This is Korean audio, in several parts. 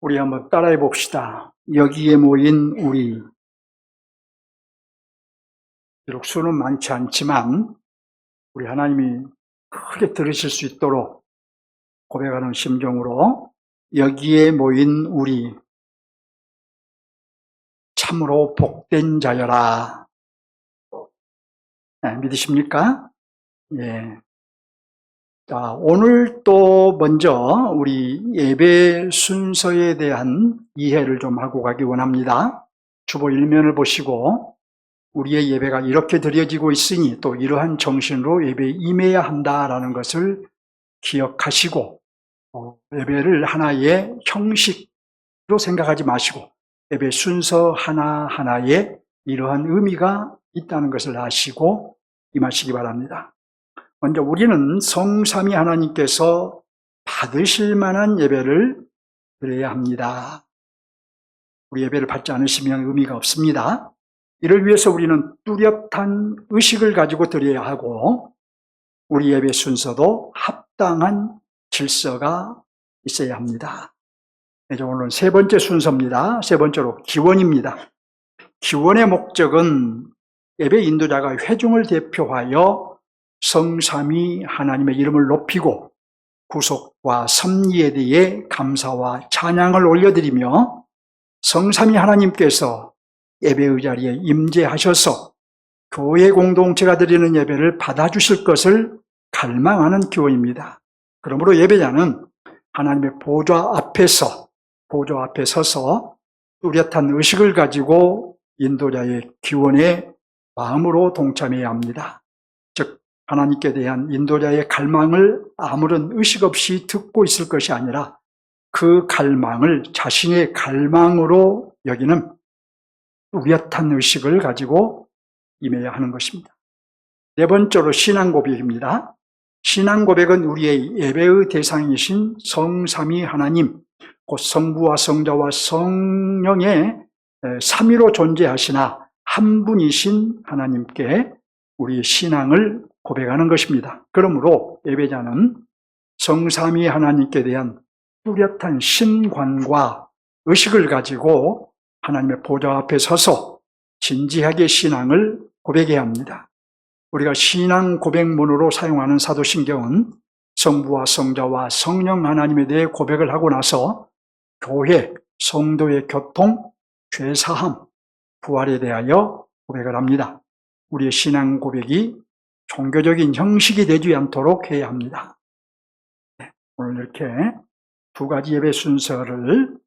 우리 한번 따라해 봅시다. 여기에 모인 우리. 비록 수는 많지 않지만 우리 하나님이 크게 들으실 수 있도록 고백하는 심정으로 여기에 모인 우리 참으로 복된 자여라. 네, 믿으십니까? 예. 자, 오늘 또 먼저 우리 예배 순서에 대한 이해를 좀 하고 가기 원합니다. 주보 1면을 보시고 우리의 예배가 이렇게 드려지고 있으니 또 이러한 정신으로 예배에 임해야 한다라는 것을 기억하시고 예배를 하나의 형식으로 생각하지 마시고 예배 순서 하나하나에 이러한 의미가 있다는 것을 아시고 임하시기 바랍니다. 먼저 우리는 성삼위 하나님께서 받으실 만한 예배를 드려야 합니다. 우리 예배를 받지 않으시면 의미가 없습니다. 이를 위해서 우리는 뚜렷한 의식을 가지고 드려야 하고 우리 예배 순서도 합당한 질서가 있어야 합니다. 이제 오늘은 세 번째 순서입니다. 세 번째로 기원입니다. 기원의 목적은 예배 인도자가 회중을 대표하여 성삼위 하나님의 이름을 높이고 구속과 섭리에 대해 감사와 찬양을 올려드리며 성삼위 하나님께서 예배의 자리에 임재하셔서 교회 공동체가 드리는 예배를 받아주실 것을 갈망하는 기원입니다. 그러므로 예배자는 하나님의 보좌 앞에 서서 뚜렷한 의식을 가지고 인도자의 기원에 마음으로 동참해야 합니다. 즉 하나님께 대한 인도자의 갈망을 아무런 의식 없이 듣고 있을 것이 아니라 그 갈망을 자신의 갈망으로 여기는 뚜렷한 의식을 가지고 임해야 하는 것입니다. 네 번째로 신앙 고백입니다. 신앙 고백은 우리의 예배의 대상이신 성삼위 하나님, 곧 성부와 성자와 성령의 삼위로 존재하시나 한 분이신 하나님께 우리의 신앙을 고백하는 것입니다. 그러므로 예배자는 성삼위 하나님께 대한 뚜렷한 신관과 의식을 가지고 하나님의 보좌 앞에 서서 진지하게 신앙을 고백해야 합니다. 우리가 신앙 고백문으로 사용하는 사도신경은 성부와 성자와 성령 하나님에 대해 고백을 하고 나서 교회, 성도의 교통, 죄사함, 부활에 대하여 고백을 합니다. 우리의 신앙 고백이 종교적인 형식이 되지 않도록 해야 합니다. 오늘 이렇게 두 가지 예배 순서를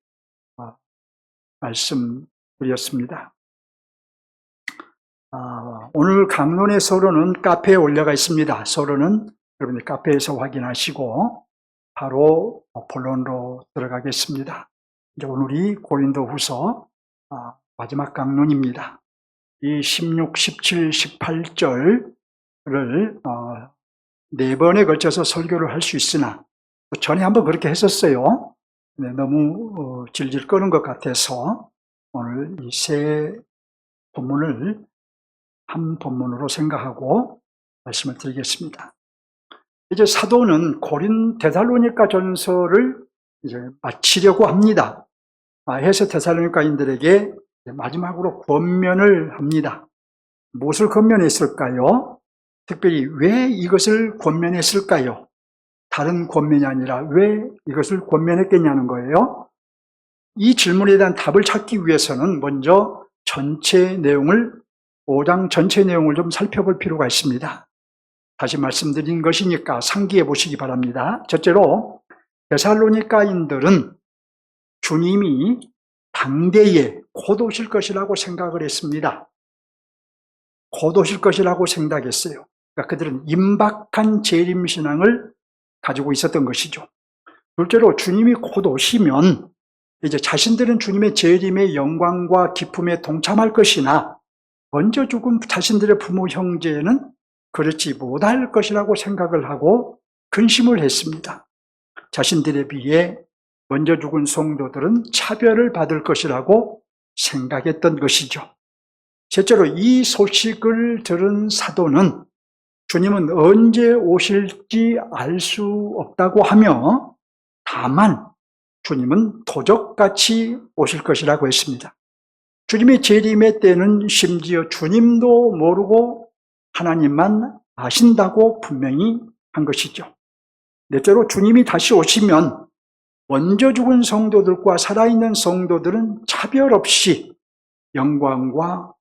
말씀드렸습니다. 오늘 강론의 서론은 카페에 올라가 있습니다. 서론은 여러분들 카페에서 확인하시고 바로 본론으로 들어가겠습니다. 이제 오늘이 고린도후서 마지막 강론입니다. 이 16, 17, 18절을 네 번에 걸쳐서 설교를 할 수 있으나 전에 한번 그렇게 했었어요. 너무 질질 끄는 것 같아서 오늘 이 세 본문을 한 본문으로 생각하고 말씀을 드리겠습니다. 이제 사도는 데살로니가 전서를 이제 마치려고 합니다. 해서 데살로니가인들에게 마지막으로 권면을 합니다. 무엇을 권면했을까요? 특별히 왜 이것을 권면했을까요? 다른 권면이 아니라 왜 이것을 권면했겠냐는 거예요. 이 질문에 대한 답을 찾기 위해서는 먼저 5장 전체 내용을 좀 살펴볼 필요가 있습니다. 다시 말씀드린 것이니까 상기해 보시기 바랍니다. 첫째로 데살로니가인들은 주님이 당대에 곧 오실 것이라고 생각을 했습니다. 곧 오실 것이라고 생각했어요. 그러니까 그들은 임박한 재림신앙을 가지고 있었던 것이죠. 둘째로 주님이 곧 오시면 이제 자신들은 주님의 재림의 영광과 기쁨에 동참할 것이나 먼저 죽은 자신들의 부모 형제는 그렇지 못할 것이라고 생각을 하고 근심을 했습니다. 자신들에 비해 먼저 죽은 성도들은 차별을 받을 것이라고 생각했던 것이죠. 셋째로 이 소식을 들은 사도는 주님은 언제 오실지 알 수 없다고 하며 다만 주님은 도적같이 오실 것이라고 했습니다. 주님의 재림의 때는 심지어 주님도 모르고 하나님만 아신다고 분명히 한 것이죠. 넷째로 주님이 다시 오시면 먼저 죽은 성도들과 살아있는 성도들은 차별 없이 영광과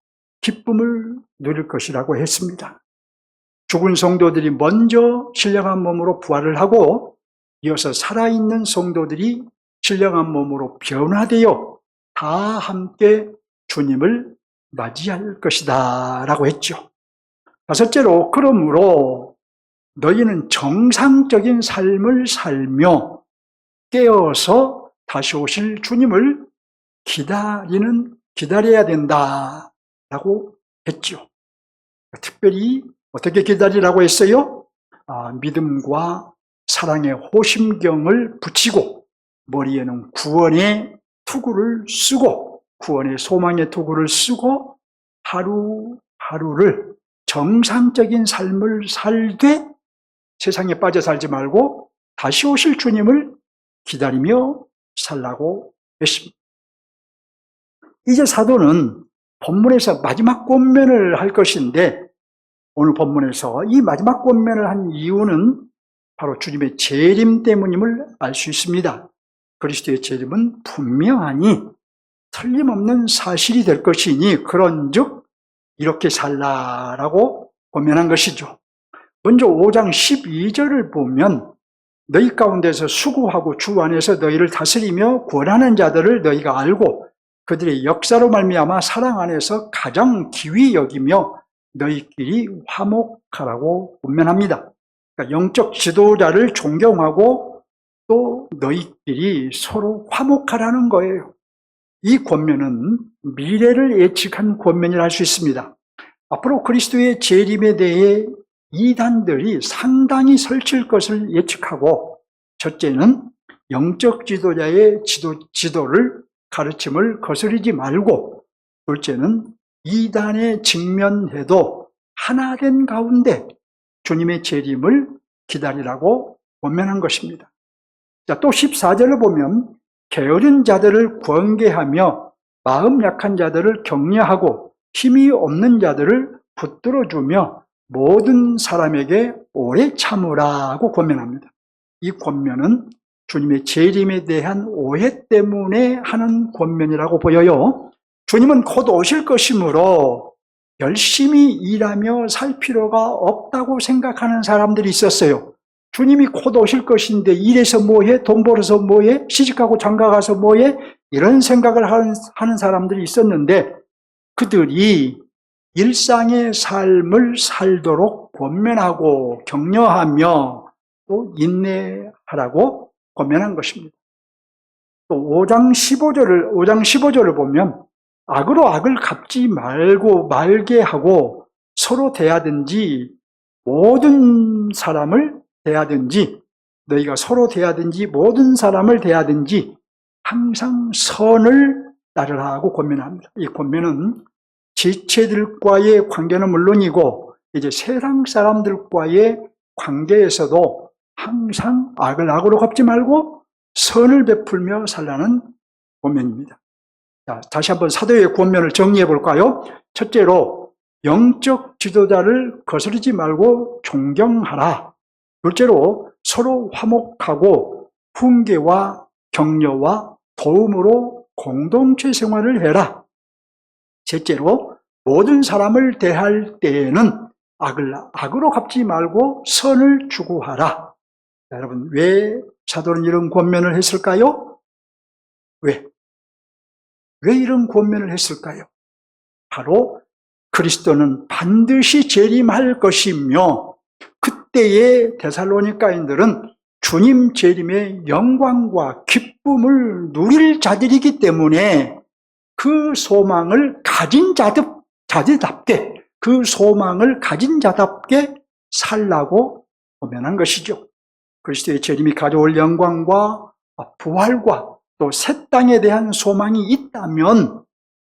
기쁨을 누릴 것이라고 했습니다. 죽은 성도들이 먼저 신령한 몸으로 부활을 하고 이어서 살아있는 성도들이 신령한 몸으로 변화되어 다 함께 주님을 맞이할 것이다 라고 했죠. 다섯째로 그러므로 너희는 정상적인 삶을 살며 깨어서 다시 오실 주님을 기다려야 된다라고 했죠. 특별히 어떻게 기다리라고 했어요? 믿음과 사랑의 호심경을 붙이고 머리에는 구원의 투구를 쓰고 구원의 소망의 투구를 쓰고 하루하루를 정상적인 삶을 살되 세상에 빠져 살지 말고 다시 오실 주님을 기다리며 살라고 했습니다. 이제 사도는 본문에서 마지막 권면을 할 것인데 오늘 본문에서 이 마지막 권면을 한 이유는 바로 주님의 재림 때문임을 알 수 있습니다. 그리스도의 재림은 분명하니 틀림없는 사실이 될 것이니 그런즉 이렇게 살라라고 권면한 것이죠. 먼저 5장 12절을 보면 너희 가운데서 수고하고 주 안에서 너희를 다스리며 권하는 자들을 너희가 알고 그들의 역사로 말미암아 사랑 안에서 가장 기위 여기며 너희끼리 화목하라고 권면합니다. 그러니까 영적 지도자를 존경하고 또 너희끼리 서로 화목하라는 거예요. 이 권면은 미래를 예측한 권면이라 할 수 있습니다. 앞으로 그리스도의 재림에 대해 이단들이 상당히 설칠 것을 예측하고 첫째는 영적 지도자의 지도를 가르침을 거스르지 말고 둘째는 이단에 직면해도 하나된 가운데 주님의 재림을 기다리라고 권면한 것입니다. 자, 또 14절을 보면 게으른 자들을 권계하며 마음 약한 자들을 격려하고 힘이 없는 자들을 붙들어주며 모든 사람에게 오래 참으라고 권면합니다. 이 권면은 주님의 재림에 대한 오해 때문에 하는 권면이라고 보여요. 주님은 곧 오실 것이므로 열심히 일하며 살 필요가 없다고 생각하는 사람들이 있었어요. 주님이 곧 오실 것인데 일해서 뭐해? 돈 벌어서 뭐해? 시집가고 장가가서 뭐해? 이런 생각을 하는 사람들이 있었는데 그들이 일상의 삶을 살도록 권면하고 격려하며 또 인내하라고 권면한 것입니다. 또 5장 15절을 보면 악으로 악을 갚지 말게 하고 서로 대하든지 모든 사람을 대하든지 너희가 서로 대하든지 모든 사람을 대하든지 항상 선을 따르라고 권면합니다. 이 권면은 지체들과의 관계는 물론이고 이제 세상 사람들과의 관계에서도 항상 악을 악으로 갚지 말고 선을 베풀며 살라는 권면입니다. 자, 다시 한번 사도의 권면을 정리해 볼까요? 첫째로 영적 지도자를 거스르지 말고 존경하라. 둘째로 서로 화목하고 훈계와 격려와 도움으로 공동체 생활을 해라. 셋째로 모든 사람을 대할 때에는 악으로 갚지 말고 선을 추구하라. 자, 여러분, 왜 사도는 이런 권면을 했을까요? 왜 이런 권면을 했을까요? 바로 그리스도는 반드시 재림할 것이며 그때의 데살로니가인들은 주님 재림의 영광과 기쁨을 누릴 자들이기 때문에 그 소망을 가진 자들답게 그 소망을 가진 자답게 살라고 권면한 것이죠. 그리스도의 재림이 가져올 영광과 부활과 또 새 땅에 대한 소망이 있다면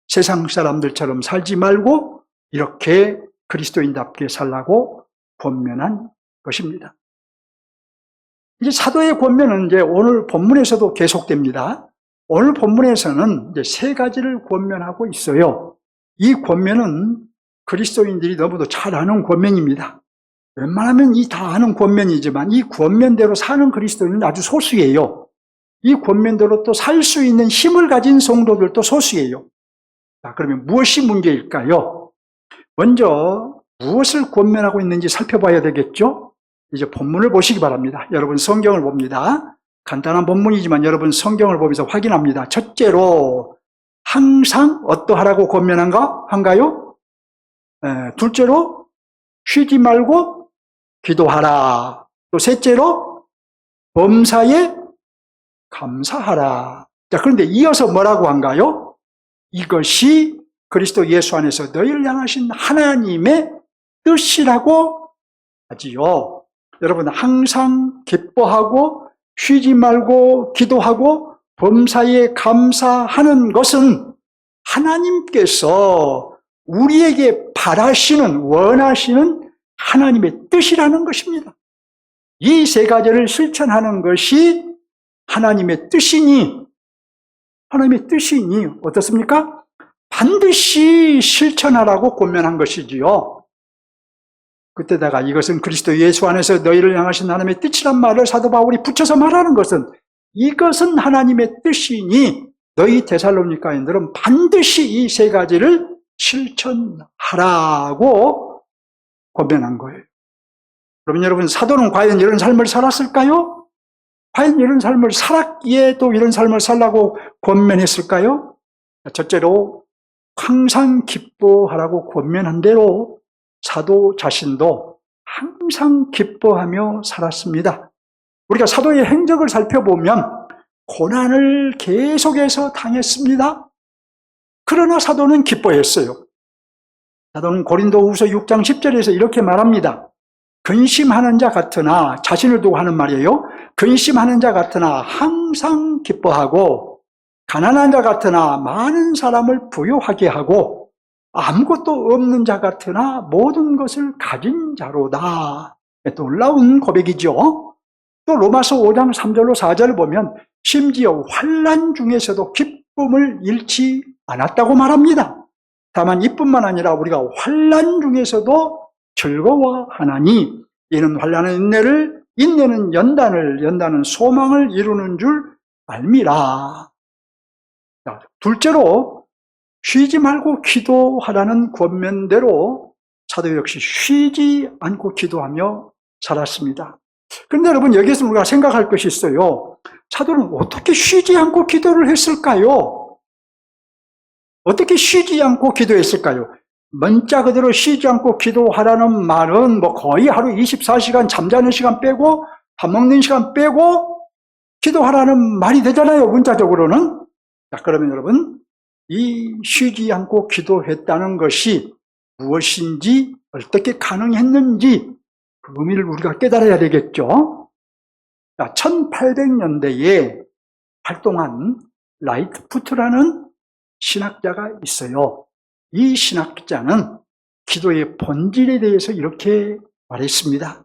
세상 사람들처럼 살지 말고 이렇게 그리스도인답게 살라고 권면한 것입니다. 이제 사도의 권면은 이제 오늘 본문에서도 계속됩니다. 오늘 본문에서는 이제 세 가지를 권면하고 있어요. 이 권면은 그리스도인들이 너무도 잘 아는 권면입니다. 웬만하면 다 아는 권면이지만 이 권면대로 사는 그리스도인은 아주 소수예요. 이 권면대로 또 살 수 있는 힘을 가진 성도들도 소수예요. 자, 그러면 무엇이 문제일까요? 먼저 무엇을 권면하고 있는지 살펴봐야 되겠죠? 이제 본문을 보시기 바랍니다. 여러분 성경을 봅니다. 간단한 본문이지만 여러분 성경을 보면서 확인합니다. 첫째로 항상 어떠하라고 권면한가? 한가요? 둘째로 쉬지 말고 기도하라. 또 셋째로 범사에 감사하라. 자, 그런데 이어서 뭐라고 한가요? 이것이 그리스도 예수 안에서 너희를 향하신 하나님의 뜻이라고 하지요. 여러분 항상 기뻐하고 쉬지 말고 기도하고 범사에 감사하는 것은 하나님께서 우리에게 바라시는 원하시는 하나님의 뜻이라는 것입니다. 이 세 가지를 실천하는 것이 하나님의 뜻이니 어떻습니까? 반드시 실천하라고 권면한 것이지요. 그때다가 이것은 그리스도 예수 안에서 너희를 향하신 하나님의 뜻이란 말을 사도 바울이 붙여서 말하는 것은 이것은 하나님의 뜻이니 너희 데살로니가인들은 반드시 이 세 가지를 실천하라고 권면한 거예요. 그러면 여러분 사도는 과연 이런 삶을 살았을까요? 과연 이런 삶을 살았기에 또 이런 삶을 살라고 권면했을까요? 첫째로 항상 기뻐하라고 권면한 대로 사도 자신도 항상 기뻐하며 살았습니다. 우리가 사도의 행적을 살펴보면 고난을 계속해서 당했습니다. 그러나 사도는 기뻐했어요. 사도는 고린도후서 6장 10절에서 이렇게 말합니다. 근심하는 자 같으나, 자신을 두고 하는 말이에요. 근심하는 자 같으나 항상 기뻐하고, 가난한 자 같으나 많은 사람을 부유하게 하고, 아무것도 없는 자 같으나 모든 것을 가진 자로다. 놀라운 고백이죠. 또 로마서 5장 3절로 4절을 보면 심지어 환난 중에서도 기쁨을 잃지 않았다고 말합니다. 다만 이뿐만 아니라 우리가 환난 중에서도 즐거워하나니 이는 환난의 인내를, 인내는 연단을, 연단은 소망을 이루는 줄 알미라. 자, 둘째로 쉬지 말고 기도하라는 권면대로 사도 역시 쉬지 않고 기도하며 살았습니다. 그런데 여러분 여기에서 우리가 생각할 것이 있어요. 사도는 어떻게 쉬지 않고 기도를 했을까요? 어떻게 쉬지 않고 기도했을까요? 문자 그대로 쉬지 않고 기도하라는 말은 거의 하루 24시간 잠자는 시간 빼고 밥 먹는 시간 빼고 기도하라는 말이 되잖아요, 문자적으로는. 자, 그러면 여러분 이 쉬지 않고 기도했다는 것이 무엇인지, 어떻게 가능했는지 그 의미를 우리가 깨달아야 되겠죠. 1800년대에 활동한 라이트푸트라는 신학자가 있어요. 이 신학자는 기도의 본질에 대해서 이렇게 말했습니다.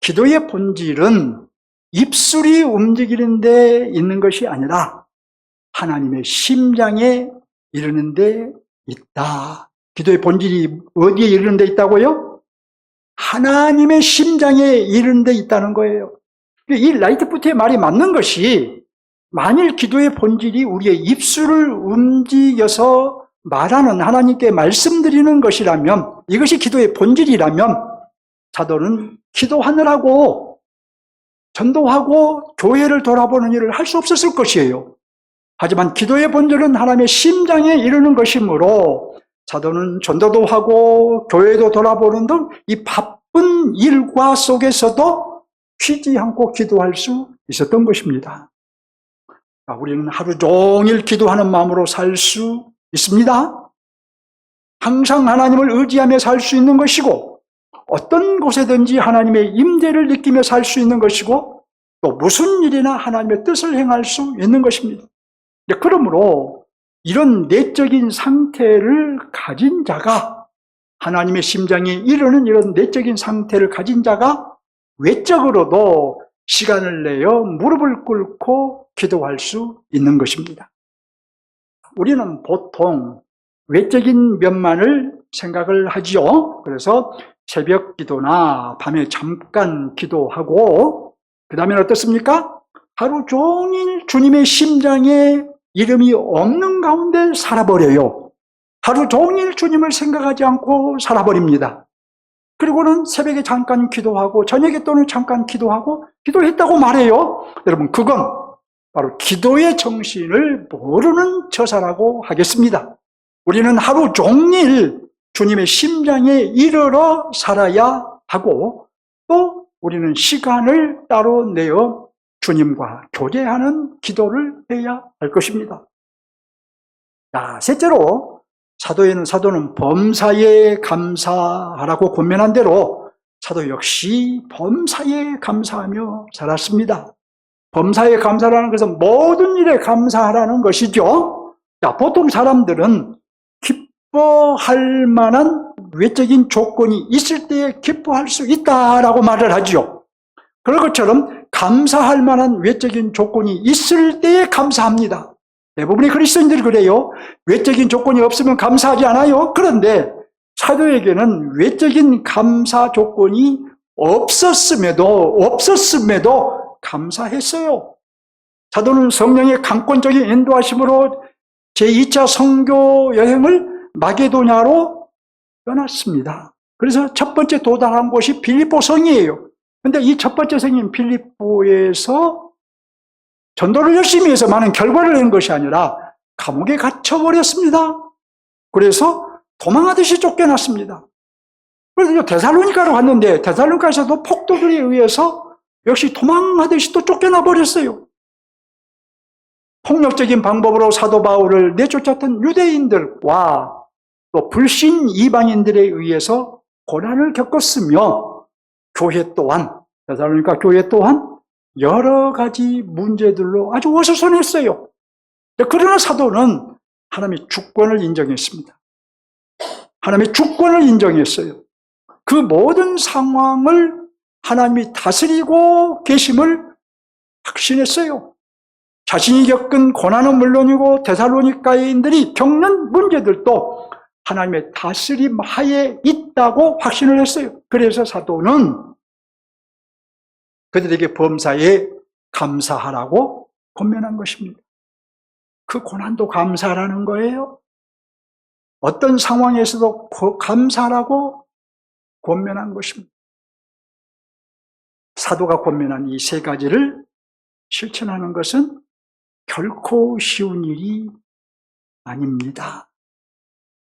기도의 본질은 입술이 움직이는 데 있는 것이 아니라 하나님의 심장에 이르는 데 있다. 기도의 본질이 어디에 이르는 데 있다고요? 하나님의 심장에 이르는 데 있다는 거예요. 이 라이트푸트의 말이 맞는 것이, 만일 기도의 본질이 우리의 입술을 움직여서 말하는, 하나님께 말씀드리는 것이라면, 이것이 기도의 본질이라면 사도는 기도하느라고 전도하고 교회를 돌아보는 일을 할 수 없었을 것이에요. 하지만 기도의 본질은 하나님의 심장에 이르는 것이므로 사도는 전도도 하고 교회도 돌아보는 등 이 바쁜 일과 속에서도 쉬지 않고 기도할 수 있었던 것입니다. 우리는 하루 종일 기도하는 마음으로 살 수 있습니다. 항상 하나님을 의지하며 살 수 있는 것이고, 어떤 곳에든지 하나님의 임재를 느끼며 살 수 있는 것이고, 또 무슨 일이나 하나님의 뜻을 행할 수 있는 것입니다. 그러므로 이런 내적인 상태를 가진 자가, 하나님의 심장에 이르는 이런 내적인 상태를 가진 자가 외적으로도 시간을 내어 무릎을 꿇고 기도할 수 있는 것입니다. 우리는 보통 외적인 면만을 생각을 하지요. 그래서 새벽 기도나 밤에 잠깐 기도하고, 그 다음에 어떻습니까? 하루 종일 주님의 심장에 이름이 없는 가운데 살아버려요. 하루 종일 주님을 생각하지 않고 살아버립니다. 그리고는 새벽에 잠깐 기도하고 저녁에 또는 잠깐 기도하고 기도했다고 말해요. 여러분, 그건 바로 기도의 정신을 모르는 처사라고 하겠습니다. 우리는 하루 종일 주님의 심장에 이르러 살아야 하고, 또 우리는 시간을 따로 내어 주님과 교제하는 기도를 해야 할 것입니다. 자, 셋째로 사도는 범사에 감사하라고 권면한 대로 사도 역시 범사에 감사하며 살았습니다. 범사에 감사라는 것은 모든 일에 감사하라는 것이죠. 자, 보통 사람들은 기뻐할 만한 외적인 조건이 있을 때에 기뻐할 수 있다라고 말을 하죠. 그런 것처럼 감사할 만한 외적인 조건이 있을 때에 감사합니다. 대부분의 그리스도인들이 그래요. 외적인 조건이 없으면 감사하지 않아요. 그런데 사도에게는 외적인 감사 조건이 없었음에도 감사했어요. 사도는 성령의 강권적인 인도하심으로 제2차 선교 여행을 마게도냐로 떠났습니다. 그래서 첫 번째 도달한 곳이 빌립보 성이에요. 그런데 이 첫 번째 성인 빌립보에서 전도를 열심히 해서 많은 결과를 낸 것이 아니라 감옥에 갇혀버렸습니다. 그래서 도망하듯이 쫓겨났습니다. 그래서 데살로니가로 갔는데 데살로니가에서도 폭도들에 의해서 역시 도망하듯이 또 쫓겨나 버렸어요. 폭력적인 방법으로 사도 바울을 내쫓았던 유대인들과 또 불신 이방인들에 의해서 고난을 겪었으며, 교회 또한, 데살로니가 교회 또한 여러 가지 문제들로 아주 어수선했어요. 그러나 사도는 하나님의 주권을 인정했습니다. 하나님의 주권을 인정했어요. 그 모든 상황을 하나님이 다스리고 계심을 확신했어요. 자신이 겪은 고난은 물론이고 데살로니가인들이 겪는 문제들도 하나님의 다스림 하에 있다고 확신을 했어요. 그래서 사도는 그들에게 범사에 감사하라고 권면한 것입니다. 그 고난도 감사하라는 거예요. 어떤 상황에서도 감사하라고 권면한 것입니다. 사도가 권면한 이 세 가지를 실천하는 것은 결코 쉬운 일이 아닙니다.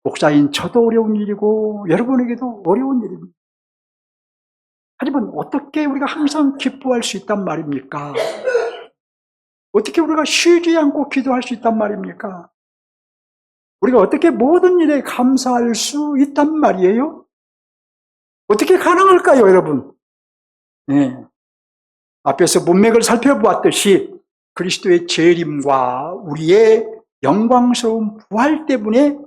목사인 저도 어려운 일이고 여러분에게도 어려운 일입니다. 하지만 어떻게 우리가 항상 기뻐할 수 있단 말입니까? 어떻게 우리가 쉬지 않고 기도할 수 있단 말입니까? 우리가 어떻게 모든 일에 감사할 수 있단 말이에요? 어떻게 가능할까요, 여러분? 네. 앞에서 문맥을 살펴보았듯이 그리스도의 재림과 우리의 영광스러운 부활 때문에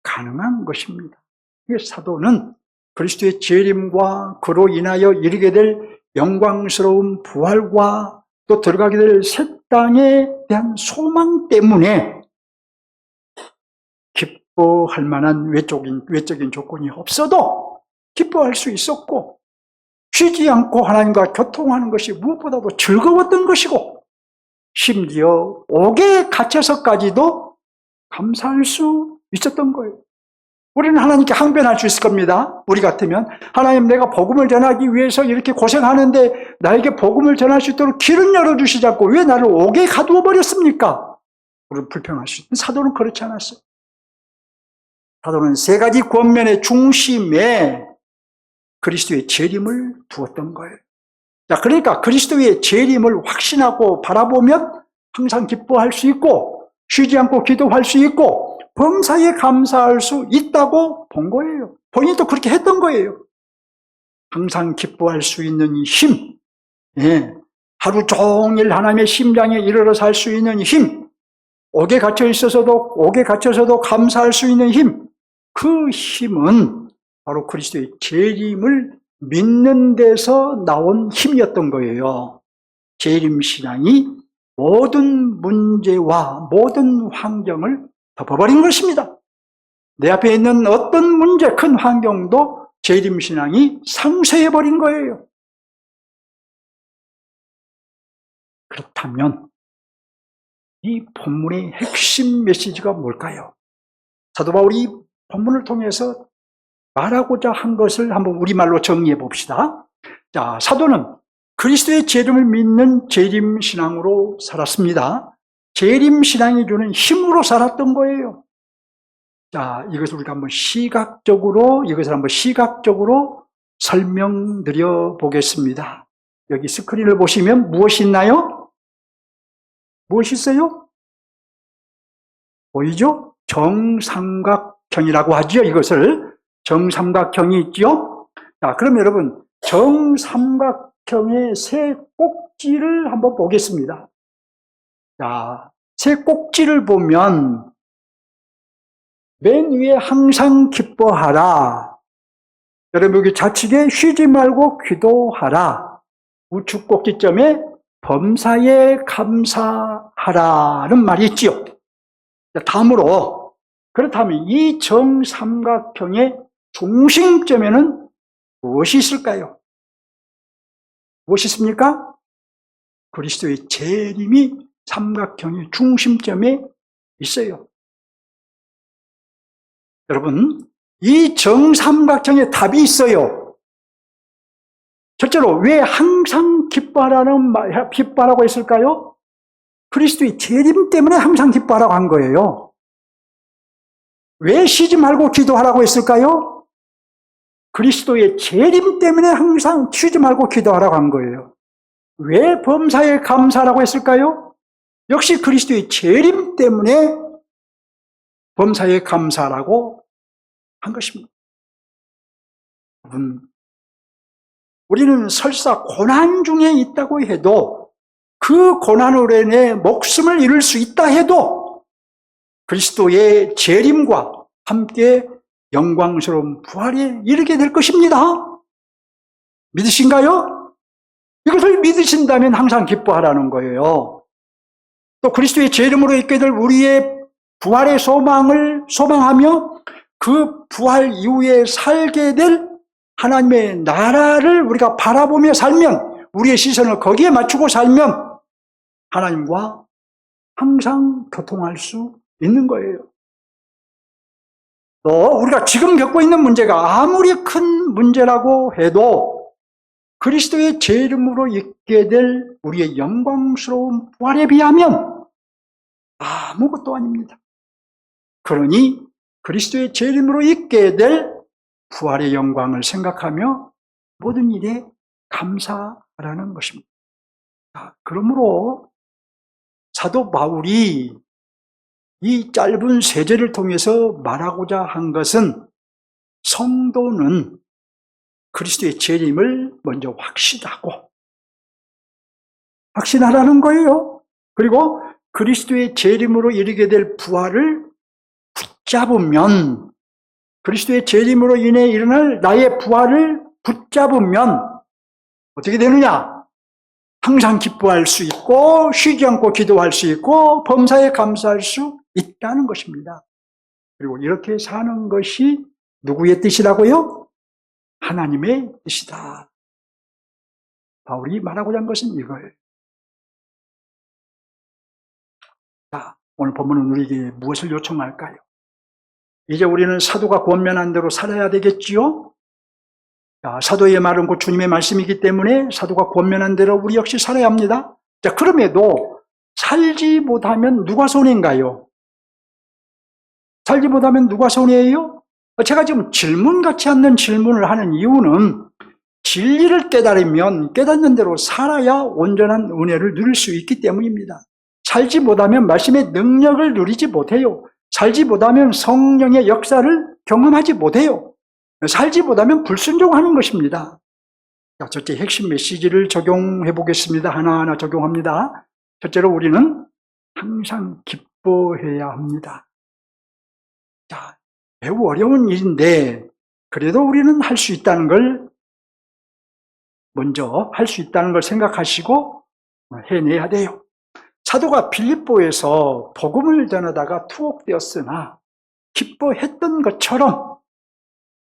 가능한 것입니다. 사도는 그리스도의 재림과 그로 인하여 이르게 될 영광스러운 부활과 또 들어가게 될 새 땅에 대한 소망 때문에 기뻐할 만한 외적인 조건이 없어도 기뻐할 수 있었고, 쉬지 않고 하나님과 교통하는 것이 무엇보다도 즐거웠던 것이고, 심지어 옥에 갇혀서까지도 감사할 수 있었던 거예요. 우리는 하나님께 항변할 수 있을 겁니다. 우리 같으면 하나님, 내가 복음을 전하기 위해서 이렇게 고생하는데 나에게 복음을 전할 수 있도록 길은 열어주시지 않고 왜 나를 옥에 가두어 버렸습니까? 우리는 불평할 수 있는데 사도는 그렇지 않았어요. 사도는 세 가지 권면의 중심에 그리스도의 재림을 두었던 거예요. 자, 그러니까 그리스도의 재림을 확신하고 바라보면 항상 기뻐할 수 있고, 쉬지 않고 기도할 수 있고, 범사에 감사할 수 있다고 본 거예요. 본인이 또 그렇게 했던 거예요. 항상 기뻐할 수 있는 이 힘, 하루 종일 하나님의 심장에 이르러 살 수 있는 힘, 옥에 갇혀서도 감사할 수 있는 힘, 그 힘은 바로 그리스도의 재림을 믿는 데서 나온 힘이었던 거예요. 재림신앙이 모든 문제와 모든 환경을 덮어버린 것입니다. 내 앞에 있는 어떤 문제, 큰 환경도 재림신앙이 상쇄해버린 거예요. 그렇다면 이 본문의 핵심 메시지가 뭘까요? 사도 바울이 본문을 통해서 말하고자 한 것을 한번 우리말로 정리해 봅시다. 자, 사도는 그리스도의 재림을 믿는 재림신앙으로 살았습니다. 재림신앙이 주는 힘으로 살았던 거예요. 자, 이것을 우리가 한번 이것을 한번 시각적으로 설명드려 보겠습니다. 여기 스크린을 보시면 무엇이 있나요? 무엇이 있어요? 보이죠? 정삼각형이라고 하죠. 이것을 정삼각형이 있죠. 자, 그럼 여러분 정삼각형의 세 꼭지를 한번 보겠습니다. 자, 세 꼭지를 보면 맨 위에 항상 기뻐하라. 여러분 여기 좌측에 쉬지 말고 기도하라. 우측 꼭지점에 범사에 감사하라는 말이 있지요. 다음으로 그렇다면 이 정삼각형의 중심점에는 무엇이 있을까요? 무엇이 있습니까? 그리스도의 재림이 삼각형의 중심점에 있어요. 여러분, 이 정삼각형에 답이 있어요. 첫째로 왜 항상 기뻐하라고 했을까요? 그리스도의 재림 때문에 항상 기뻐하라고 한 거예요. 왜 쉬지 말고 기도하라고 했을까요? 그리스도의 재림 때문에 항상 쉬지 말고 기도하라고 한 거예요. 왜 범사에 감사하라고 했을까요? 역시 그리스도의 재림 때문에 범사에 감사하라고 한 것입니다. 여러분, 우리는 설사 고난 중에 있다고 해도 그 고난으로 인해 목숨을 잃을 수 있다 해도 그리스도의 재림과 함께 영광스러운 부활에 이르게 될 것입니다. 믿으신가요? 이것을 믿으신다면 항상 기뻐하라는 거예요. 또 그리스도의 재림으로 있게 될 우리의 부활의 소망을 소망하며 그 부활 이후에 살게 될 하나님의 나라를 우리가 바라보며 살면, 우리의 시선을 거기에 맞추고 살면 하나님과 항상 교통할 수 있는 거예요. 또 우리가 지금 겪고 있는 문제가 아무리 큰 문제라고 해도 그리스도의 재림으로 있게 될 우리의 영광스러운 부활에 비하면 아무것도 아닙니다. 그러니 그리스도의 재림으로 있게 될 부활의 영광을 생각하며 모든 일에 감사하라는 것입니다. 그러므로 사도 바울이 이 짧은 세 절을 통해서 말하고자 한 것은 성도는 그리스도의 재림을 먼저 확신하라는 거예요. 그리고 그리스도의 재림으로 이르게 될 부활을 붙잡으면, 그리스도의 재림으로 인해 일어날 나의 부활을 붙잡으면 어떻게 되느냐? 항상 기뻐할 수 있고 쉬지 않고 기도할 수 있고 범사에 감사할 수 있다는 것입니다. 그리고 이렇게 사는 것이 누구의 뜻이라고요? 하나님의 뜻이다. 바울이 말하고자 한 것은 이거예요. 자, 오늘 본문은 우리에게 무엇을 요청할까요? 이제 우리는 사도가 권면한 대로 살아야 되겠지요? 자, 사도의 말은 곧 주님의 말씀이기 때문에 사도가 권면한 대로 우리 역시 살아야 합니다. 자, 그럼에도 살지 못하면 누가 손해인가요? 살지 못하면 누가 손해예요? 제가 지금 질문같지 않는 질문을 하는 이유는 진리를 깨달으면 깨닫는 대로 살아야 온전한 은혜를 누릴 수 있기 때문입니다. 살지 못하면 말씀의 능력을 누리지 못해요. 살지 못하면 성령의 역사를 경험하지 못해요. 살지 못하면 불순종하는 것입니다. 자, 첫째 핵심 메시지를 적용해 보겠습니다. 하나하나 적용합니다. 첫째로 우리는 항상 기뻐해야 합니다. 자, 매우 어려운 일인데 그래도 우리는 할 수 있다는 걸, 먼저 할 수 있다는 걸 생각하시고 해내야 돼요. 사도가 빌립보에서 복음을 전하다가 투옥되었으나 기뻐했던 것처럼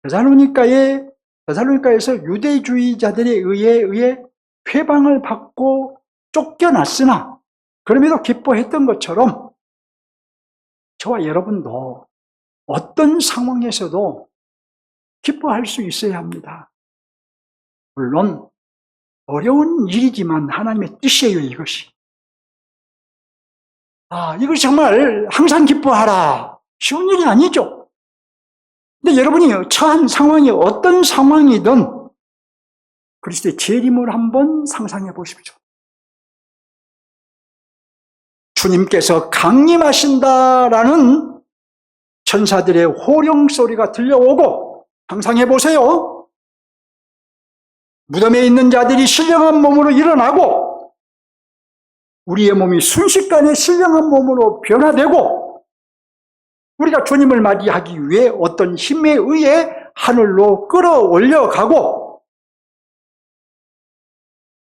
데살로니가에서 유대주의자들에 의해 회방을 받고 쫓겨났으나 그럼에도 기뻐했던 것처럼 저와 여러분도 어떤 상황에서도 기뻐할 수 있어야 합니다. 물론 어려운 일이지만 하나님의 뜻이에요, 이것이. 이것이 정말 항상 기뻐하라. 쉬운 일이 아니죠. 근데 여러분이 처한 상황이 어떤 상황이든 그리스도의 재림을 한번 상상해 보십시오. 주님께서 강림하신다라는 천사들의 호령 소리가 들려오고 상상해 보세요. 무덤에 있는 자들이 신령한 몸으로 일어나고 우리의 몸이 순식간에 신령한 몸으로 변화되고 우리가 주님을 맞이하기 위해 어떤 힘에 의해 하늘로 끌어올려가고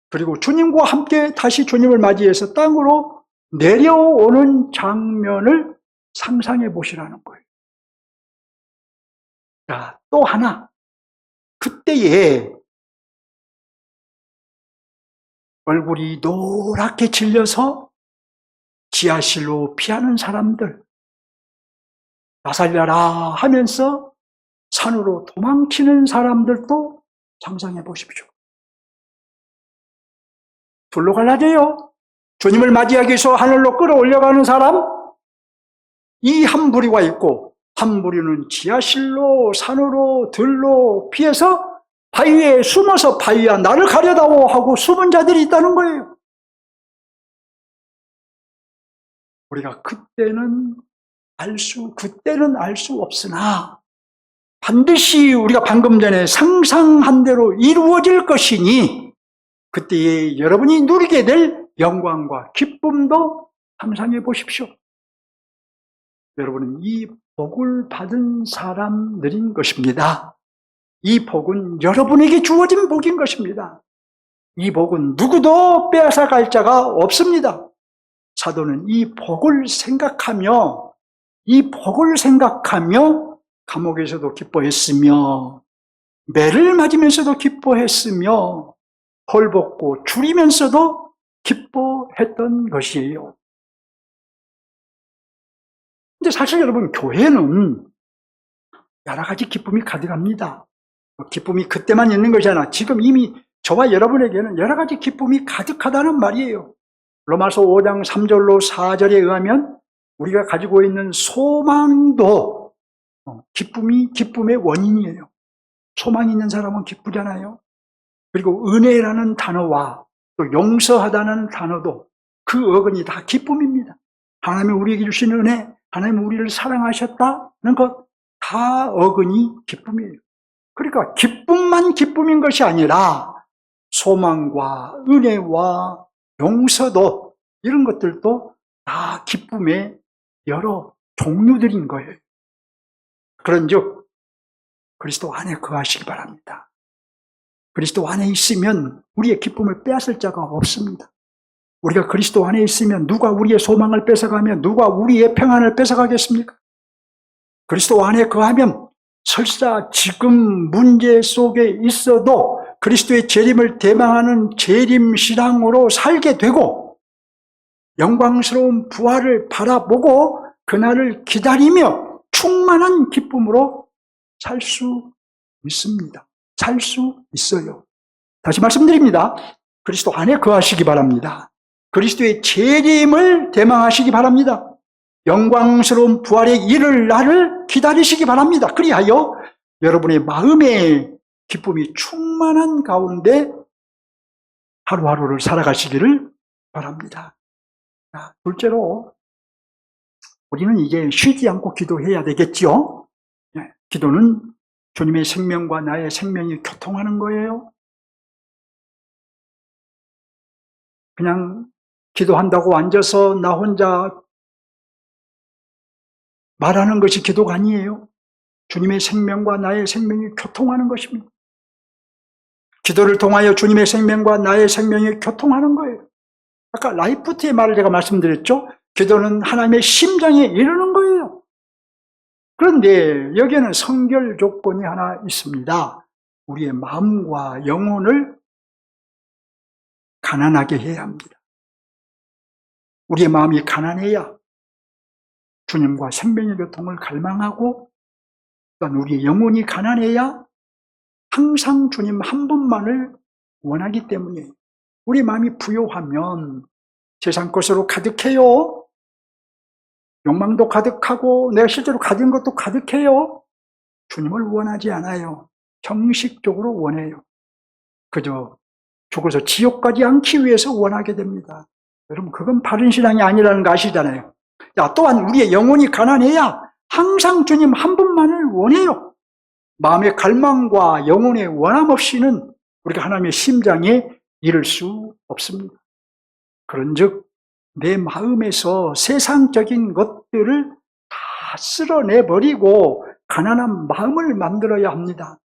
그리고 주님과 함께 다시 주님을 맞이해서 땅으로 내려오는 장면을 상상해 보시라는 거예요. 자, 또 하나. 그때에 얼굴이 노랗게 질려서 지하실로 피하는 사람들, 나 살려라 하면서 산으로 도망치는 사람들도 상상해 보십시오. 둘로 갈라져요. 주님을 맞이하기 위해서 하늘로 끌어올려가는 사람, 이 한 부류가 있고 한 부류는 지하실로 산으로 들로 피해서 바위에 숨어서 바위야 나를 가려다오 하고 숨은 자들이 있다는 거예요. 우리가 그때는 알 수 없으나 반드시 우리가 방금 전에 상상한 대로 이루어질 것이니 그때에 여러분이 누리게 될 영광과 기쁨도 상상해 보십시오. 여러분은 이 복을 받은 사람들인 것입니다. 이 복은 여러분에게 주어진 복인 것입니다. 이 복은 누구도 빼앗아갈 자가 없습니다. 사도는 이 복을 생각하며 감옥에서도 기뻐했으며 매를 맞으면서도 기뻐했으며 헐벗고 줄이면서도 기뻐했던 것이에요. 근데 사실 여러분, 교회는 여러 가지 기쁨이 가득합니다. 기쁨이 그때만 있는 것이 아니라 지금 이미 저와 여러분에게는 여러 가지 기쁨이 가득하다는 말이에요. 로마서 5장 3절로 4절에 의하면 우리가 가지고 있는 소망도 기쁨의 원인이에요. 소망이 있는 사람은 기쁘잖아요. 그리고 은혜라는 단어와 또 용서하다는 단어도 그 어근이 다 기쁨입니다. 하나님이 우리에게 주신 은혜, 하나님이 우리를 사랑하셨다는 것 다 어근이 기쁨이에요. 그러니까 기쁨만 기쁨인 것이 아니라 소망과 은혜와 용서도 이런 것들도 다 기쁨의 여러 종류들인 거예요. 그런즉 그리스도 안에 거하시기 바랍니다. 그리스도 안에 있으면 우리의 기쁨을 빼앗을 자가 없습니다. 우리가 그리스도 안에 있으면 누가 우리의 소망을 뺏어가며 누가 우리의 평안을 뺏어가겠습니까? 그리스도 안에 거하면 설사 지금 문제 속에 있어도 그리스도의 재림을 대망하는 재림신앙으로 살게 되고 영광스러운 부활을 바라보고 그날을 기다리며 충만한 기쁨으로 살 수 있습니다. 살 수 있어요. 다시 말씀드립니다. 그리스도 안에 거하시기 바랍니다. 그리스도의 재림을 대망하시기 바랍니다. 영광스러운 부활의 이를 날을 기다리시기 바랍니다. 그리하여 여러분의 마음의 기쁨이 충만한 가운데 하루하루를 살아가시기를 바랍니다. 자, 둘째로 우리는 이제 쉬지 않고 기도해야 되겠죠. 기도는 주님의 생명과 나의 생명이 교통하는 거예요. 그냥 기도한다고 앉아서 나 혼자 말하는 것이 기도가 아니에요. 주님의 생명과 나의 생명이 교통하는 것입니다. 기도를 통하여 주님의 생명과 나의 생명이 교통하는 거예요. 아까 라이프트의 말을 제가 말씀드렸죠. 기도는 하나님의 심장에 이르는 거예요. 그런데 여기에는 선결 조건이 하나 있습니다. 우리의 마음과 영혼을 가난하게 해야 합니다. 우리의 마음이 가난해야 주님과 생명의 교통을 갈망하고, 또한 우리의 영혼이 가난해야 항상 주님 한 분만을 원하기 때문에, 우리 마음이 부요하면 세상 것으로 가득해요. 욕망도 가득하고 내가 실제로 가진 것도 가득해요. 주님을 원하지 않아요. 형식적으로 원해요. 그저 죽어서 지옥 가지 않기 위해서 원하게 됩니다. 여러분, 그건 바른 신앙이 아니라는 거 아시잖아요. 자, 또한 우리의 영혼이 가난해야 항상 주님 한 분만을 원해요. 마음의 갈망과 영혼의 원함 없이는 우리가 하나님의 심장에 이를 수 없습니다. 그런즉 내 마음에서 세상적인 것들을 다 쓸어내버리고 가난한 마음을 만들어야 합니다.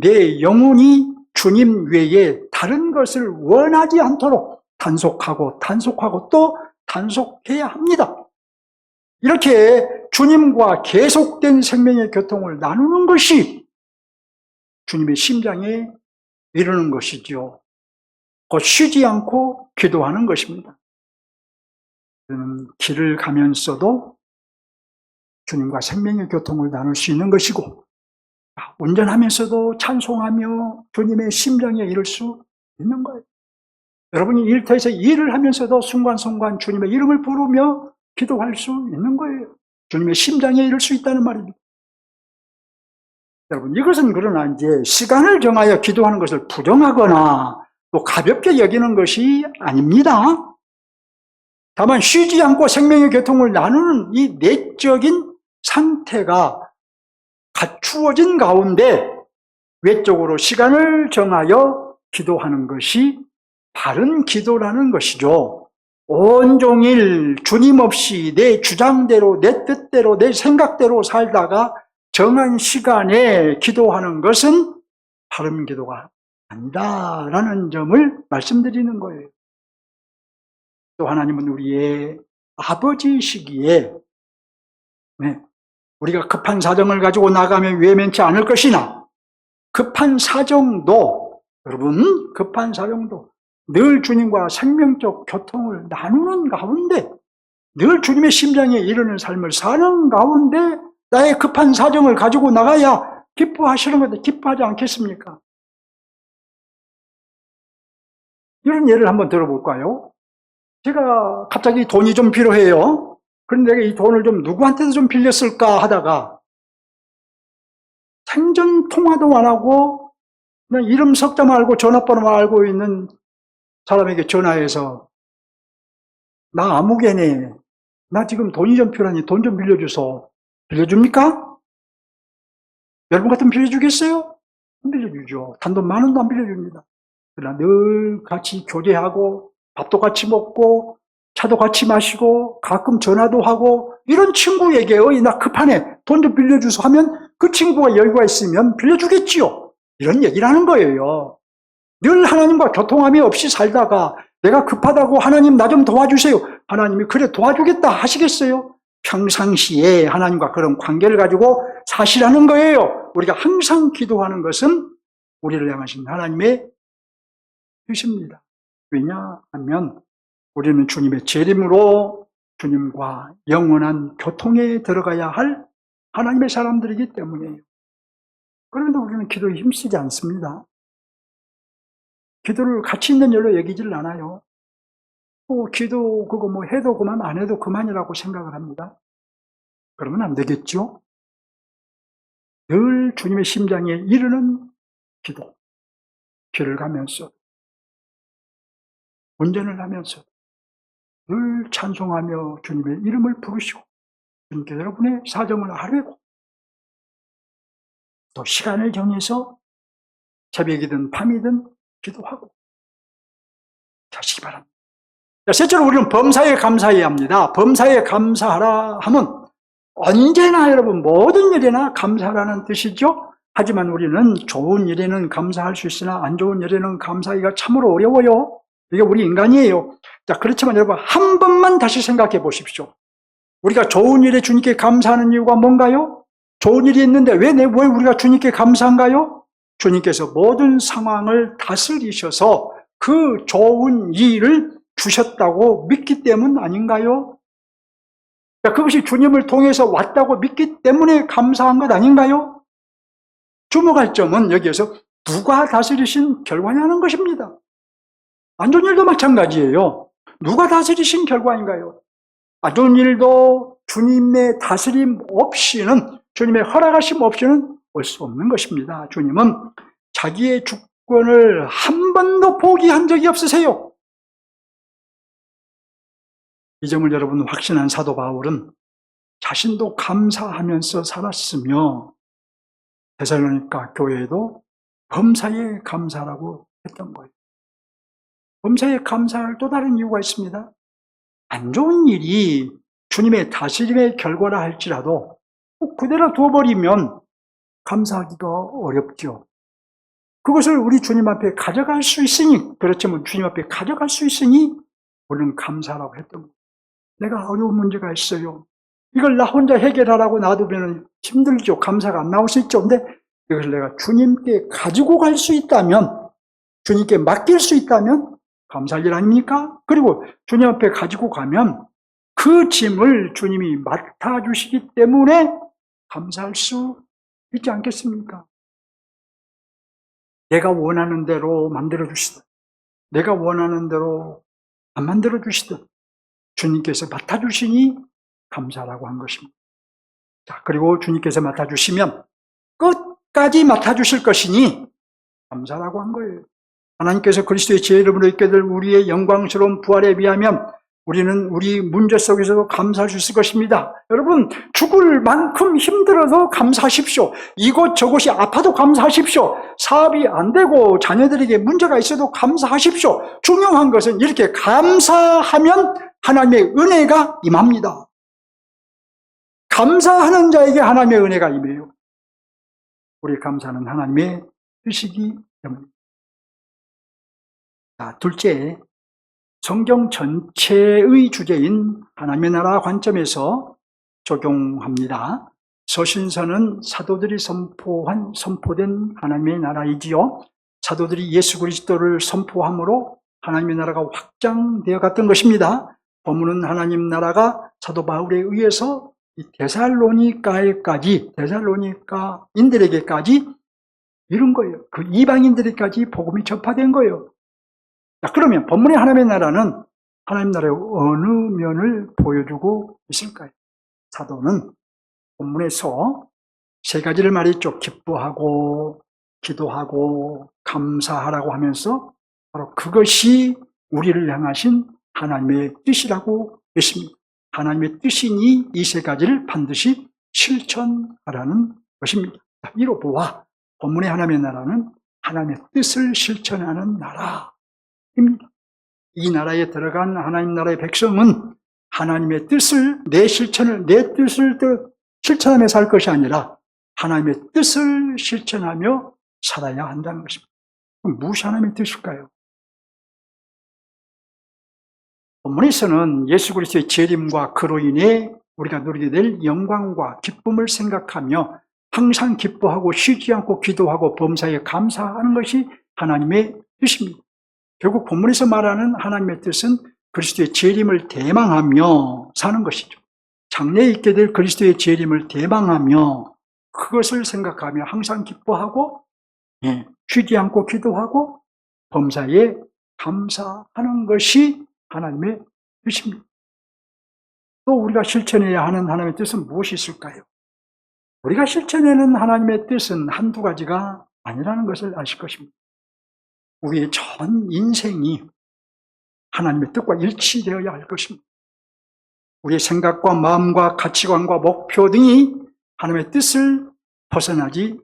내 영혼이 주님 외에 다른 것을 원하지 않도록 단속하고 또 단속해야 합니다. 이렇게 주님과 계속된 생명의 교통을 나누는 것이 주님의 심장에 이르는 것이죠. 곧 쉬지 않고 기도하는 것입니다. 저는 길을 가면서도 주님과 생명의 교통을 나눌 수 있는 것이고, 운전하면서도 찬송하며 주님의 심장에 이를 수 있는 거예요. 여러분이 일터에서 일을 하면서도 순간순간 주님의 이름을 부르며 기도할 수 있는 거예요. 주님의 심장에 이를 수 있다는 말입니다. 여러분, 이것은 그러나 이제 시간을 정하여 기도하는 것을 부정하거나 또 가볍게 여기는 것이 아닙니다. 다만 쉬지 않고 생명의 교통을 나누는 이 내적인 상태가 갖추어진 가운데 외적으로 시간을 정하여 기도하는 것이 바른 기도라는 것이죠. 온종일 주님 없이 내 주장대로, 내 뜻대로, 내 생각대로 살다가 정한 시간에 기도하는 것은 바른 기도가 아니다라는 점을 말씀드리는 거예요. 또 하나님은 우리의 아버지이시기에 우리가 급한 사정을 가지고 나가면 외면치 않을 것이나, 급한 사정도, 여러분, 급한 사정도 늘 주님과 생명적 교통을 나누는 가운데, 늘 주님의 심장에 이르는 삶을 사는 가운데 나의 급한 사정을 가지고 나가야 기뻐하시는 건데 기뻐하지 않겠습니까? 이런 예를 한번 들어볼까요? 제가 갑자기 돈이 좀 필요해요. 그런데 내가 이 돈을 좀 누구한테서 좀 빌렸을까 하다가 생전 통화도 안 하고 그냥 이름 석자만 알고 전화번호만 알고 있는 사람에게 전화해서, 나 아무개네, 나 지금 돈이 좀 필요하니 돈 좀 빌려줘서. 빌려줍니까? 여러분 같으면 빌려주겠어요? 안 빌려주죠. 단돈 10,000원도 안 빌려줍니다. 그러나 늘 같이 교제하고 밥도 같이 먹고 차도 같이 마시고 가끔 전화도 하고 이런 친구에게 나 급하네, 돈 좀 빌려주소 하면 그 친구가 여유가 있으면 빌려주겠지요. 이런 얘기를 하는 거예요. 늘 하나님과 교통함이 없이 살다가 내가 급하다고 하나님 나 좀 도와주세요, 하나님이 그래 도와주겠다 하시겠어요? 평상시에 하나님과 그런 관계를 가지고 사시라는 거예요. 우리가 항상 기도하는 것은 우리를 향하신 하나님의 뜻입니다. 왜냐하면 우리는 주님의 재림으로 주님과 영원한 교통에 들어가야 할 하나님의 사람들이기 때문이에요. 그런데 우리는 기도에 힘쓰지 않습니다. 기도를 가치 있는 일로 여기지를 않아요. 기도 그거 뭐 해도 그만 안 해도 그만이라고 생각을 합니다. 그러면 안 되겠죠? 늘 주님의 심장에 이르는 기도, 길을 가면서 운전을 하면서 늘 찬송하며 주님의 이름을 부르시고 주님께 여러분의 사정을 아뢰고 또 시간을 정해서 새벽이든 밤이든 기도하고 하시기 바랍니다. 셋째로 우리는 범사에 감사해야 합니다. 범사에 감사하라 하면 언제나 여러분 모든 일에나 감사하라는 뜻이죠. 하지만 우리는 좋은 일에는 감사할 수 있으나 안 좋은 일에는 감사하기가 참으로 어려워요. 이게 우리 인간이에요. 자, 그렇지만 여러분, 한 번만 다시 생각해 보십시오. 우리가 좋은 일에 주님께 감사하는 이유가 뭔가요? 좋은 일이 있는데 왜 우리가 주님께 감사한가요? 주님께서 모든 상황을 다스리셔서 그 좋은 일을 주셨다고 믿기 때문 아닌가요? 자, 그것이 주님을 통해서 왔다고 믿기 때문에 감사한 것 아닌가요? 주목할 점은 여기에서 누가 다스리신 결과냐는 것입니다. 안 좋은 일도 마찬가지예요. 누가 다스리신 결과인가요? 안 좋은 일도 주님의 다스림 없이는, 주님의 허락하심 없이는 올 수 없는 것입니다. 주님은 자기의 주권을 한 번도 포기한 적이 없으세요. 이 점을 여러분 확신한 사도 바울은 자신도 감사하면서 살았으며 데살로니가 교회에도 범사에 감사라고 했던 거예요. 범사에 감사할 또 다른 이유가 있습니다. 안 좋은 일이 주님의 다스림의 결과라 할지라도 그대로 두어버리면 감사하기가 어렵죠. 그것을 우리 주님 앞에 가져갈 수 있으니, 그렇지만 주님 앞에 가져갈 수 있으니 우리는 감사라고 했던 거예요. 내가 어려운 문제가 있어요. 이걸 나 혼자 해결하라고 놔두면 힘들죠. 감사가 안 나올 수 있죠. 근데 이것을 내가 주님께 가지고 갈 수 있다면, 주님께 맡길 수 있다면 감사할 일 아닙니까? 그리고 주님 앞에 가지고 가면 그 짐을 주님이 맡아주시기 때문에 감사할 수 있지 않겠습니까? 내가 원하는 대로 만들어주시든, 내가 원하는 대로 안 만들어주시든 주님께서 맡아주시니 감사라고 한 것입니다. 자, 그리고 주님께서 맡아주시면 끝까지 맡아주실 것이니 감사라고 한 거예요. 하나님께서 그리스도의 제 이름으로 있게 될 우리의 영광스러운 부활에 비하면 우리는 우리 문제 속에서도 감사할 수 있을 것입니다. 여러분, 죽을 만큼 힘들어도 감사하십시오. 이곳저곳이 아파도 감사하십시오. 사업이 안 되고 자녀들에게 문제가 있어도 감사하십시오. 중요한 것은 이렇게 감사하면 하나님의 은혜가 임합니다. 감사하는 자에게 하나님의 은혜가 임해요. 우리 감사는 하나님의 뜻이기 때문입니다. 자, 둘째, 성경 전체의 주제인 하나님의 나라 관점에서 적용합니다. 서신서는 사도들이 선포된 하나님의 나라이지요. 사도들이 예수 그리스도를 선포함으로 하나님의 나라가 확장되어 갔던 것입니다. 본문은 하나님 나라가 사도 바울에 의해서 데살로니카인들에게까지 이룬 거예요. 그 이방인들에게까지 복음이 전파된 거예요. 자, 그러면 본문의 하나님의 나라는 하나님 나라의 어느 면을 보여주고 있을까요? 사도는 본문에서 세 가지를 말했죠. 기뻐하고, 기도하고, 감사하라고 하면서 바로 그것이 우리를 향하신 하나님의 뜻이라고 했습니다. 하나님의 뜻이니 이 세 가지를 반드시 실천하라는 것입니다. 이로 보아 본문의 하나님의 나라는 하나님의 뜻을 실천하는 나라. 이 나라에 들어간 하나님 나라의 백성은 하나님의 뜻을, 내 뜻을 실천하며 살 것이 아니라 하나님의 뜻을 실천하며 살아야 한다는 것입니다. 그럼 무엇이 하나님의 뜻일까요? 본문에서는 예수 그리스도의 재림과 그로 인해 우리가 누리게 될 영광과 기쁨을 생각하며 항상 기뻐하고 쉬지 않고 기도하고 범사에 감사하는 것이 하나님의 뜻입니다. 결국 본문에서 말하는 하나님의 뜻은 그리스도의 재림을 대망하며 사는 것이죠. 장래에 있게 될 그리스도의 재림을 대망하며 그것을 생각하며 항상 기뻐하고 쉬지 않고 기도하고 범사에 감사하는 것이 하나님의 뜻입니다. 또 우리가 실천해야 하는 하나님의 뜻은 무엇이 있을까요? 우리가 실천하는 하나님의 뜻은 한두 가지가 아니라는 것을 아실 것입니다. 우리의 전 인생이 하나님의 뜻과 일치되어야 할 것입니다. 우리의 생각과 마음과 가치관과 목표 등이 하나님의 뜻을 벗어나지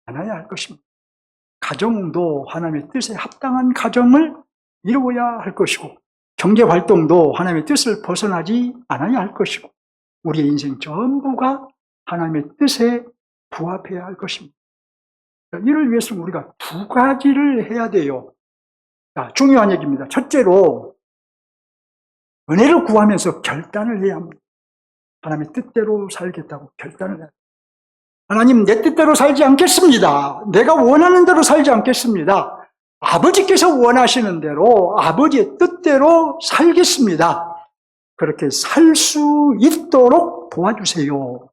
않아야 할 것입니다. 가정도 하나님의 뜻에 합당한 가정을 이루어야 할 것이고 경제활동도 하나님의 뜻을 벗어나지 않아야 할 것이고 우리의 인생 전부가 하나님의 뜻에 부합해야 할 것입니다. 이를 위해서 우리가 두 가지를 해야 돼요. 자, 중요한 얘기입니다. 첫째로 은혜를 구하면서 결단을 해야 합니다. 하나님의 뜻대로 살겠다고 결단을 해야 합니다. 하나님, 내 뜻대로 살지 않겠습니다. 내가 원하는 대로 살지 않겠습니다. 아버지께서 원하시는 대로 아버지의 뜻대로 살겠습니다. 그렇게 살 수 있도록 도와주세요.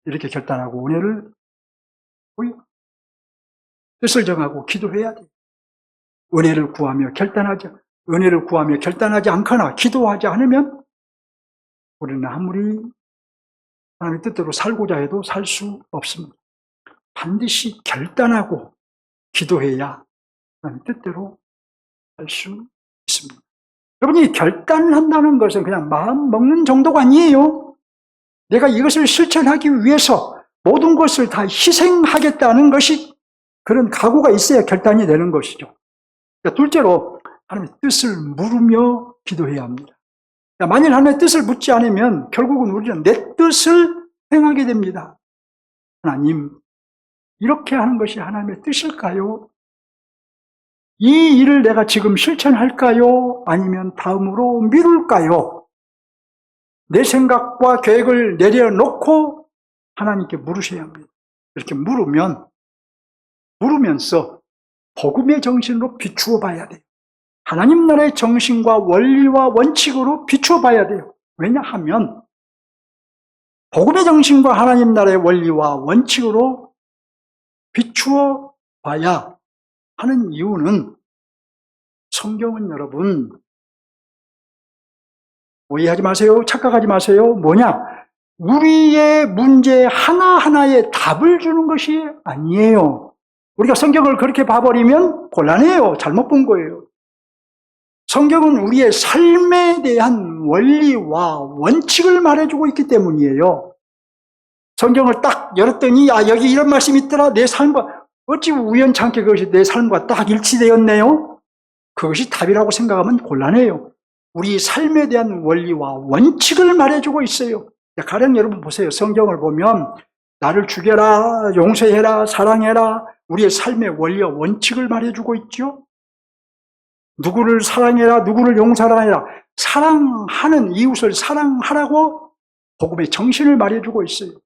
이렇게 결단하고 은혜를 구해요. 뜻을 정하고 기도해야 돼요. 은혜를 구하며 결단하지 않거나 기도하지 않으면 우리는 아무리 하나님의 뜻대로 살고자 해도 살 수 없습니다. 반드시 결단하고 기도해야 하나님의 뜻대로 살 수 있습니다. 여러분이 결단을 한다는 것은 그냥 마음 먹는 정도가 아니에요. 내가 이것을 실천하기 위해서 모든 것을 다 희생하겠다는 것이 그런 각오가 있어야 결단이 되는 것이죠. 그러니까 둘째로 하나님의 뜻을 물으며 기도해야 합니다. 그러니까 만일 하나님의 뜻을 묻지 않으면 결국은 우리는 내 뜻을 행하게 됩니다. 하나님, 이렇게 하는 것이 하나님의 뜻일까요? 이 일을 내가 지금 실천할까요? 아니면 다음으로 미룰까요? 내 생각과 계획을 내려놓고 하나님께 물으셔야 합니다. 이렇게 물으면서 복음의 정신으로 비추어 봐야 돼요. 하나님 나라의 정신과 원리와 원칙으로 비추어 봐야 돼요. 왜냐하면 복음의 정신과 하나님 나라의 원리와 원칙으로 비추어 봐야 하는 이유는 성경은 여러분 오해하지 마세요. 착각하지 마세요. 뭐냐? 우리의 문제 하나하나에 답을 주는 것이 아니에요. 우리가 성경을 그렇게 봐버리면 곤란해요. 잘못 본 거예요. 성경은 우리의 삶에 대한 원리와 원칙을 말해주고 있기 때문이에요. 성경을 딱 열었더니 여기 이런 말씀이 있더라. 내 삶과 어찌 우연찮게 그것이 내 삶과 딱 일치되었네요. 그것이 답이라고 생각하면 곤란해요. 우리 삶에 대한 원리와 원칙을 말해주고 있어요. 가령 여러분 보세요. 성경을 보면 나를 죽여라, 용서해라, 사랑해라, 우리의 삶의 원리와 원칙을 말해주고 있죠. 누구를 사랑해라, 누구를 용서하라, 사랑하는 이웃을 사랑하라고 복음의 정신을 말해주고 있어요.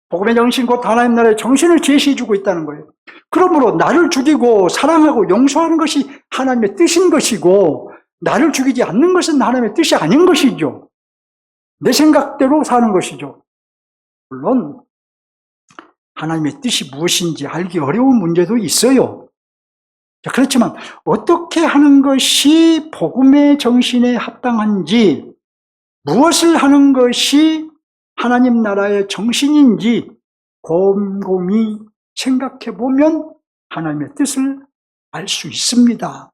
복음의 정신, 곧 하나님 나라의 정신을 제시해주고 있다는 거예요. 그러므로 나를 죽이고 사랑하고 용서하는 것이 하나님의 뜻인 것이고, 나를 죽이지 않는 것은 하나님의 뜻이 아닌 것이죠. 내 생각대로 사는 것이죠. 물론 하나님의 뜻이 무엇인지 알기 어려운 문제도 있어요. 그렇지만 어떻게 하는 것이 복음의 정신에 합당한지, 무엇을 하는 것이 하나님 나라의 정신인지 곰곰이 생각해 보면 하나님의 뜻을 알 수 있습니다.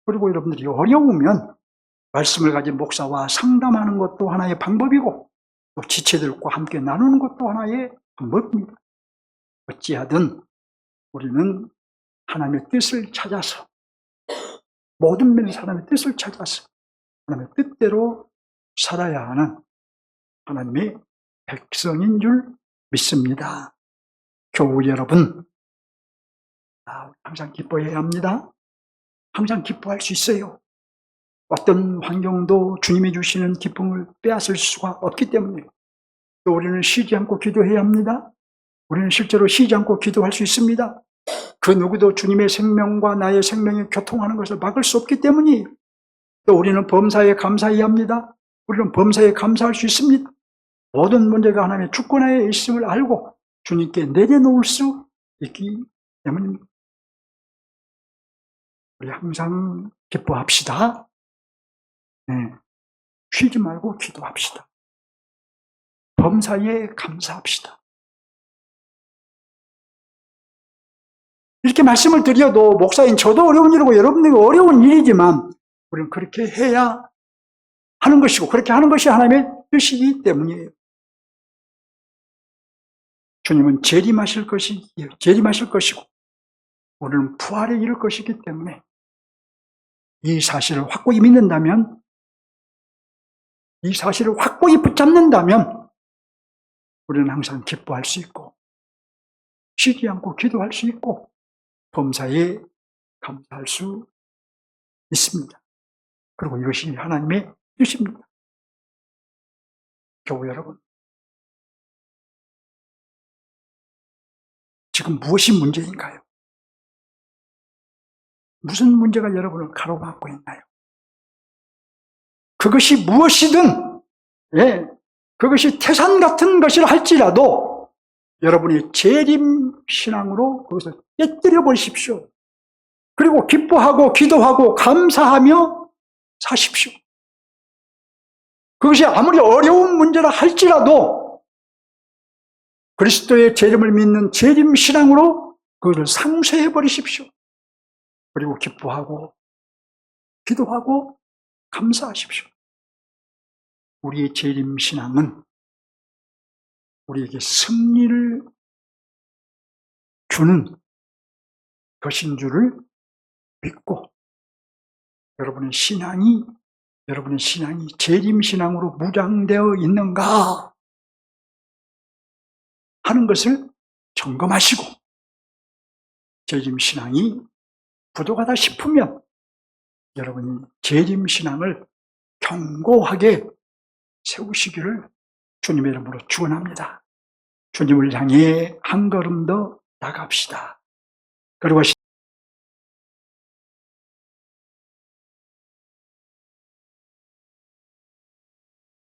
그리고 여러분들이 어려우면 말씀을 가진 목사와 상담하는 것도 하나의 방법이고, 또 지체들과 함께 나누는 것도 하나의 방법입니다. 어찌하든 우리는 하나님의 뜻을 찾아서, 모든 면에서 하나님의 뜻을 찾아서 하나님의 뜻대로 살아야 하는 하나님의 백성인 줄 믿습니다. 교우 여러분, 항상 기뻐해야 합니다. 항상 기뻐할 수 있어요. 어떤 환경도 주님이 주시는 기쁨을 빼앗을 수가 없기 때문에, 또 우리는 쉬지 않고 기도해야 합니다. 우리는 실제로 쉬지 않고 기도할 수 있습니다. 그 누구도 주님의 생명과 나의 생명이 교통하는 것을 막을 수 없기 때문이에요. 또 우리는 범사에 감사해야 합니다. 우리는 범사에 감사할 수 있습니다. 모든 문제가 하나님의 주권하에 있음을 알고 주님께 내려놓을 수 있기 때문입니다. 우리 항상 기뻐합시다. 네. 쉬지 말고 기도합시다. 범사에 감사합시다. 이렇게 말씀을 드려도 목사인 저도 어려운 일이고 여러분들이 어려운 일이지만 우리는 그렇게 해야 하는 것이고, 그렇게 하는 것이 하나님의 뜻이기 때문이에요. 주님은 재림하실 것이고 우리는 부활에 이를 것이기 때문에 이 사실을 확고히 믿는다면, 이 사실을 확고히 붙잡는다면 우리는 항상 기뻐할 수 있고 쉬지 않고 기도할 수 있고 범사에 감사할 수 있습니다. 그리고 이것이 하나님의 뜻입니다. 교회 여러분, 지금 무엇이 문제인가요? 무슨 문제가 여러분을 가로막고 있나요? 그것이 무엇이든, 그것이 태산 같은 것이라 할지라도 여러분이 재림신앙으로 그것을 깨뜨려 버리십시오. 그리고 기뻐하고 기도하고 감사하며 사십시오. 그것이 아무리 어려운 문제라 할지라도 그리스도의 재림을 믿는 재림신앙으로 그것을 상쇄해 버리십시오. 그리고 기뻐하고 기도하고 감사하십시오. 우리의 재림신앙은 우리에게 승리를 주는 것인 줄을 믿고 여러분의 신앙이 재림신앙으로 무장되어 있는가 하는 것을 점검하시고 재림신앙이 부족하다 싶으면 여러분이 재림신앙을 견고하게 세우시기를 주님의 이름으로 축원합니다. 주님을 향해 한 걸음 더 나갑시다. 그리고